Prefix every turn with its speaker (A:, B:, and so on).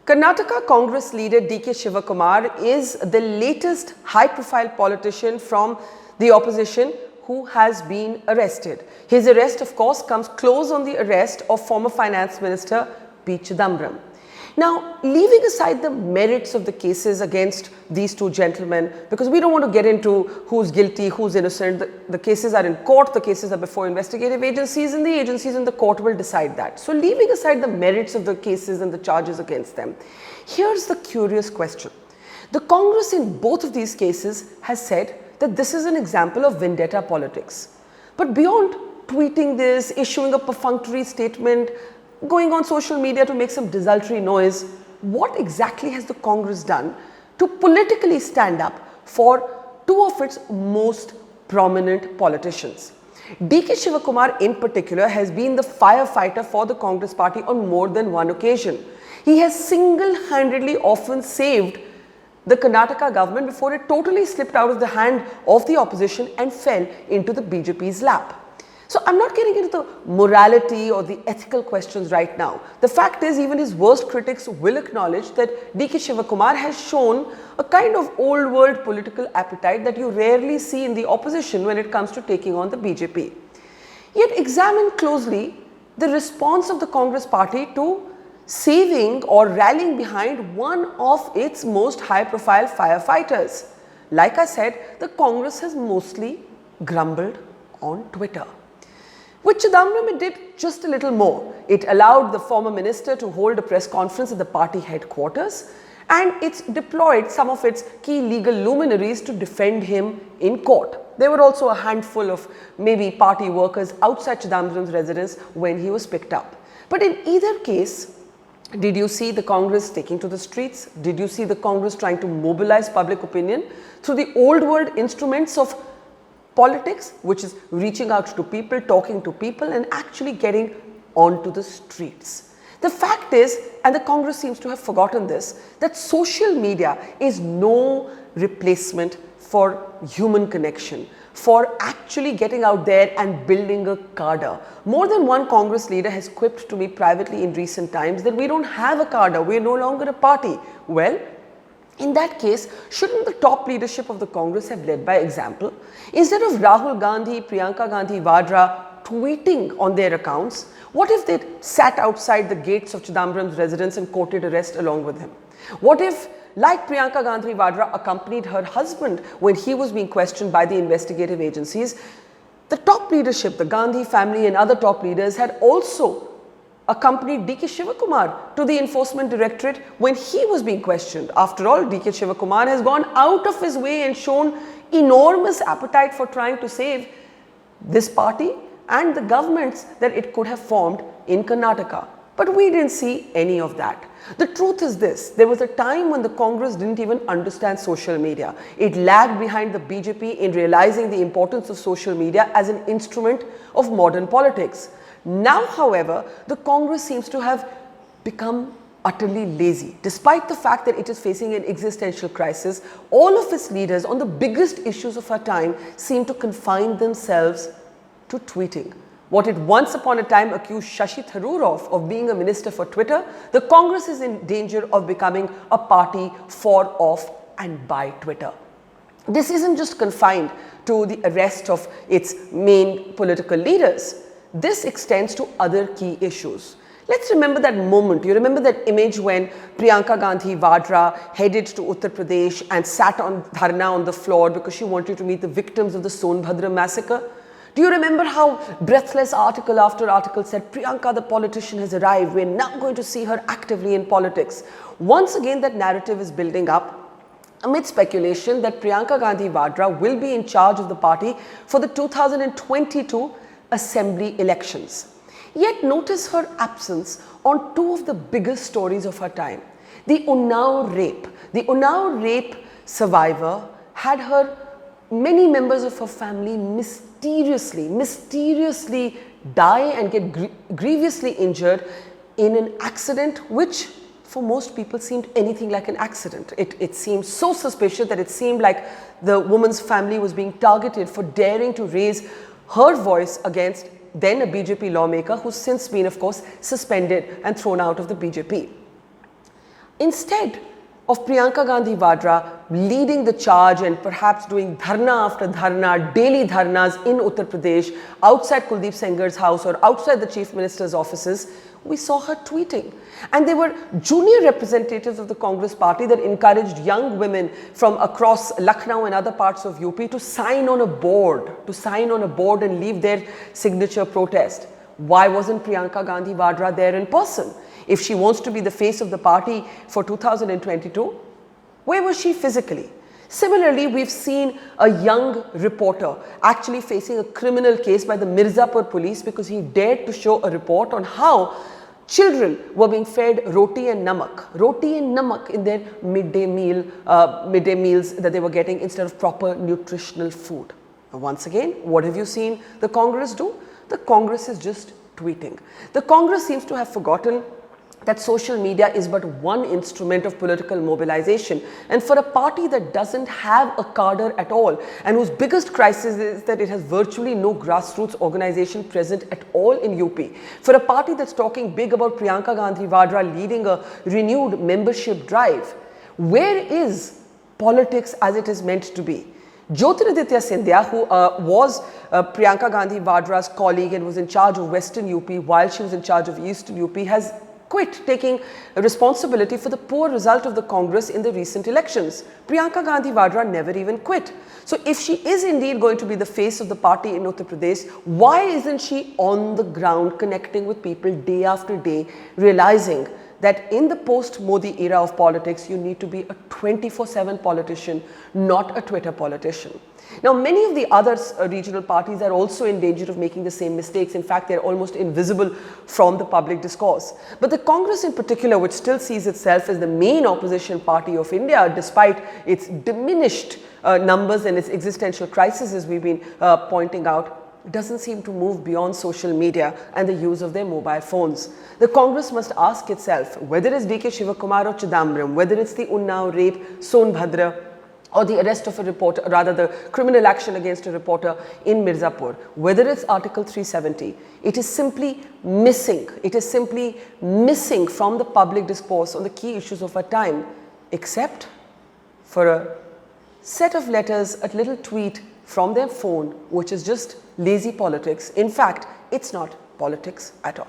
A: Karnataka Congress leader D.K. Shivakumar is the latest high-profile politician from the opposition who has been arrested. His arrest, of course, comes close on the arrest of former Finance Minister P. Chidambaram. Now, leaving aside the merits of the cases against these two gentlemen, because we don't want to get into who's guilty, who's innocent, the cases are in court, the cases are before investigative agencies, and the agencies in the court will decide that. So, leaving aside the merits of the cases and the charges against them, here's the curious question. The Congress in both of these cases has said that this is an example of vendetta politics. But beyond tweeting this, issuing a perfunctory statement, going on social media to make some desultory noise, what exactly has the Congress done to politically stand up for two of its most prominent politicians? D.K. Shivakumar in particular has been the firefighter for the Congress party on more than one occasion. He has single-handedly often saved the Karnataka government before it totally slipped out of the hand of the opposition and fell into the BJP's lap. So I'm not getting into the morality or the ethical questions right now. The fact is, even his worst critics will acknowledge that D.K. Shivakumar has shown a kind of old world political appetite that you rarely see in the opposition when it comes to taking on the BJP. Yet examine closely the response of the Congress party to saving or rallying behind one of its most high profile firefighters. Like I said, the Congress has mostly grumbled on Twitter. With Chidambaram, it did just a little more. It allowed the former minister to hold a press conference at the party headquarters, and it's deployed some of its key legal luminaries to defend him in court. There were also a handful of maybe party workers outside Chidambaram's residence when he was picked up. But in either case, did you see the Congress taking to the streets? Did you see the Congress trying to mobilize public opinion through the old world instruments of politics, which is reaching out to people, talking to people, and actually getting onto the streets? The fact is, and the Congress seems to have forgotten this, that social media is no replacement for human connection, for actually getting out there and building a cadre. More than one Congress leader has quipped to me privately in recent times that we don't have a cadre, we are no longer a party. Well, in that case, shouldn't the top leadership of the Congress have led by example? Instead of Rahul Gandhi, Priyanka Gandhi, Vadra tweeting on their accounts, what if they sat outside the gates of Chidambaram's residence and courted arrest along with him? What if, like Priyanka Gandhi Vadra accompanied her husband when he was being questioned by the investigative agencies, the top leadership, the Gandhi family and other top leaders had also accompanied D.K. Shivakumar to the Enforcement Directorate when he was being questioned. After all, D.K. Shivakumar has gone out of his way and shown enormous appetite for trying to save this party and the governments that it could have formed in Karnataka. But we didn't see any of that. The truth is this: there was a time when the Congress didn't even understand social media. It lagged behind the BJP in realizing the importance of social media as an instrument of modern politics. Now, however, the Congress seems to have become utterly lazy. Despite the fact that it is facing an existential crisis, all of its leaders on the biggest issues of our time seem to confine themselves to tweeting. What it once upon a time accused Shashi Tharoor of being a minister for Twitter, the Congress is in danger of becoming a party for, of and by Twitter. This isn't just confined to the arrest of its main political leaders. This extends to other key issues. Let's remember that moment. You remember that image when Priyanka Gandhi Vadra headed to Uttar Pradesh and sat on dharna on the floor because she wanted to meet the victims of the Sonbhadra massacre? Do you remember how breathless article after article said, Priyanka the politician has arrived, we're now going to see her actively in politics? Once again, that narrative is building up amid speculation that Priyanka Gandhi Vadra will be in charge of the party for the 2022 Assembly elections. Yet notice her absence on two of the biggest stories of her time. The Unnao rape. The Unnao rape survivor had many members of her family mysteriously die and get grievously injured in an accident which for most people seemed anything like an accident. It seemed so suspicious that it seemed like the woman's family was being targeted for daring to raise her voice against then a BJP lawmaker who's since been, of course, suspended and thrown out of the BJP. Instead of Priyanka Gandhi Vadra leading the charge and perhaps doing dharna after dharna, daily dharnas in Uttar Pradesh, outside Kuldeep Sengar's house or outside the Chief Minister's offices, we saw her tweeting. And there were junior representatives of the Congress party that encouraged young women from across Lucknow and other parts of UP to sign on a board, and leave their signature protest. Why wasn't Priyanka Gandhi Vadra there in person? If she wants to be the face of the party for 2022, where was she physically? Similarly, we've seen a young reporter actually facing a criminal case by the Mirzapur police because he dared to show a report on how children were being fed roti and namak in their midday meals that they were getting instead of proper nutritional food. And once again, what have you seen the Congress do? The Congress is just tweeting. The Congress seems to have forgotten that social media is but one instrument of political mobilization, and for a party that doesn't have a cadre at all and whose biggest crisis is that it has virtually no grassroots organization present at all in UP, for a party that's talking big about Priyanka Gandhi Vadra leading a renewed membership drive, where is politics as it is meant to be? Jyotiraditya Scindia, who was Priyanka Gandhi Vadra's colleague and was in charge of Western UP while she was in charge of Eastern UP, has quit taking responsibility for the poor result of the Congress in the recent elections. Priyanka Gandhi Vadra never even quit. So if she is indeed going to be the face of the party in Uttar Pradesh, why isn't she on the ground connecting with people day after day, realizing that in the post-Modi era of politics, you need to be a 24/7 politician, not a Twitter politician. Now, many of the other regional parties are also in danger of making the same mistakes. In fact, they're almost invisible from the public discourse. But the Congress in particular, which still sees itself as the main opposition party of India, despite its diminished numbers and its existential crisis, as we've been pointing out, doesn't seem to move beyond social media and the use of their mobile phones. The Congress must ask itself, whether it's D.K. Shivakumar or Chidambaram, whether it's the Unnao rape, Sonbhadra, or the arrest of a reporter, rather the criminal action against a reporter in Mirzapur, whether it's Article 370, it is simply missing. It is simply missing from the public discourse on the key issues of our time, except for a set of letters, a little tweet from their phone, which is just lazy politics. In fact, it's not politics at all.